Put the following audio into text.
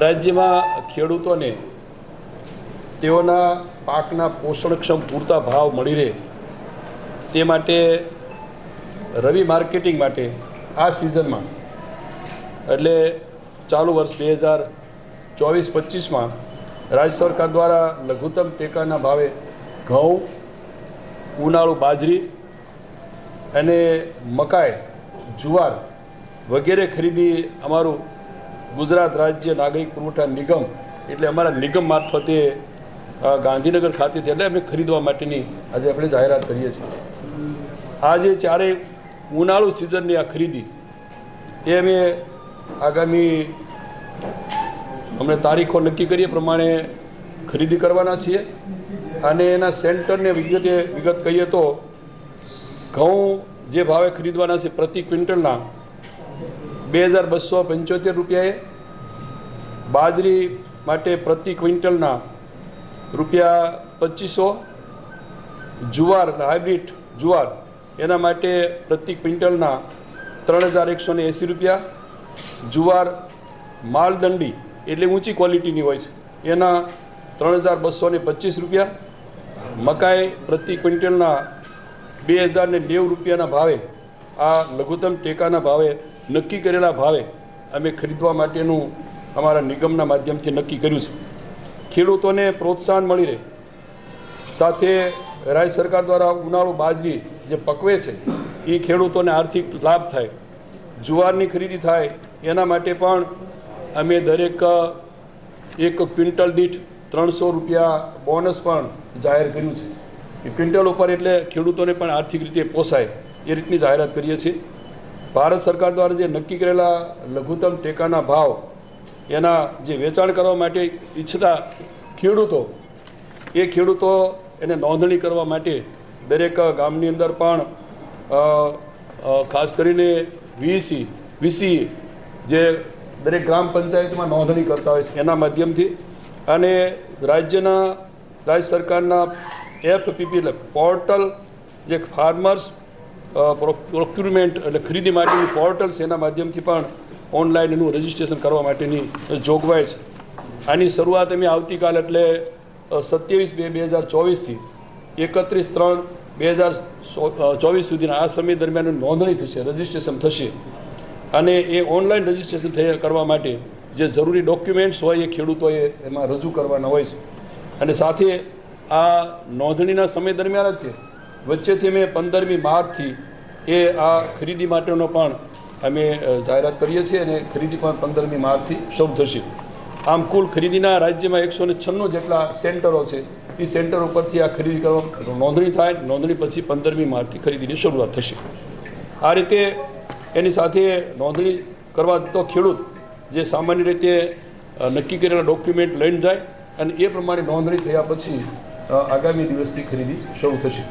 રાજ્યમાં ખેડૂતોને તેઓના પાકના પોષણક્ષમ પૂરતા ભાવ મળી રહે તે માટે રવિ માર્કેટિંગ માટે આ સિઝનમાં એટલે ચાલુ વર્ષ 2024-25માં રાજ્ય સરકાર દ્વારા લઘુત્તમ ટેકાના ભાવે ઘઉં, ઉનાળુ બાજરી અને મકાઈ, જુવાર વગેરે ખરીદી અમારું ગુજરાત રાજ્ય નાગરિક પુરવઠા નિગમ એટલે અમારા નિગમ મારફતે ગાંધીનગર ખાતેથી એટલે અમે ખરીદવા માટેની આજે આપણે જાહેરાત કરીએ છીએ. આજે ચારેય ઉનાળુ સિઝનની આ ખરીદી એ અમે આગામી અમને તારીખો નક્કી કરીએ પ્રમાણે ખરીદી કરવાના છીએ. અને એના સેન્ટરને વિગત કહીએ તો ઘઉં જે ભાવે ખરીદવાના છે પ્રતિ ક્વિન્ટલના 2275 રૂપિયાએ, બાજરી માટે પ્રતિ ક્વિન્ટલના ₹2500, જુવાર હાઇબ્રિડ જુવાર એના માટે પ્રતિ ક્વિન્ટલના 3180 રૂપિયા, જુવાર માલદંડી એટલે ઊંચી ક્વોલિટીની હોય છે એના 3225 રૂપિયા, મકાઈ પ્રતિ ક્વિન્ટલના 2090 રૂપિયાના ભાવે આ લઘુત્તમ ટેકાના ભાવે નક્કી કરેલા ભાવે અમે ખરીદવા માટેનું અમારા નિગમના માધ્યમથી નક્કી કર્યું છે. ખેડૂતોને પ્રોત્સાહન મળી રહે, સાથે રાજ્ય સરકાર દ્વારા ઉનાળુ બાજરી જે પકવે છે એ ખેડૂતોને આર્થિક લાભ થાય, જુવારની ખરીદી થાય એના માટે પણ અમે દરેક એક ક્વિન્ટલ દીઠ 300 રૂપિયા બોનસ પણ જાહેર કર્યું છે. એ ક્વિન્ટલ ઉપર એટલે ખેડૂતોને પણ આર્થિક રીતે પોસાય એ રીતની જાહેરાત કરીએ છીએ. ભારત સરકાર દ્વારા જે નક્કી કરેલા લઘુત્તમ ટેકાના ભાવ એના જે વેચાણ કરવા માટે ઈચ્છતા ખેડૂતો એ ખેડૂતો એને નોંધણી કરવા માટે દરેક ગામની અંદર પણ ખાસ કરીને વીસી જે દરેક ગ્રામ પંચાયતમાં નોંધણી કરતા હોય છે એના માધ્યમથી અને રાજ્ય સરકારના FPP એટલે પોર્ટલ જે ફાર્મર્સ પ્રોક્યુરમેન્ટ એટલે ખરીદી માટેની પોર્ટલ છે એના માધ્યમથી પણ ઓનલાઈન એનું રજિસ્ટ્રેશન કરવા માટેની જોગવાઈ છે. આની શરૂઆત અમે આવતીકાલ એટલે 27/2/2024થી 31/3/2024 સુધીના આ સમય દરમિયાન નોંધણી થશે, રજિસ્ટ્રેશન થશે અને એ ઓનલાઈન રજિસ્ટ્રેશન કરવા માટે જે જરૂરી ડોક્યુમેન્ટ્સ હોય એ ખેડૂતોએ એમાં રજૂ કરવાના હોય છે. અને સાથે આ નોંધણીના સમય દરમિયાન જ વચ્ચેથી અમે 15મી માર્ચથી એ આ ખરીદી માટેનો પણ અમે જાહેરાત કરીએ છીએ અને ખરીદી પણ 15મી માર્ચથી શરૂ થશે. આમ કુલ ખરીદીના રાજ્યમાં 196 જેટલા સેન્ટરો છે એ સેન્ટર ઉપરથી આ ખરીદી કરવા નોંધણી થાય. નોંધણી પછી 15મી માર્ચથી ખરીદીની શરૂઆત થશે. આ રીતે એની સાથે નોંધણી કરવા જતો ખેડૂત જે સામાન્ય રીતે નક્કી કરેલા ડોક્યુમેન્ટ લઈને જાય અને એ પ્રમાણે નોંધણી થયા પછી આગામી દિવસથી ખરીદી શરૂ થશે.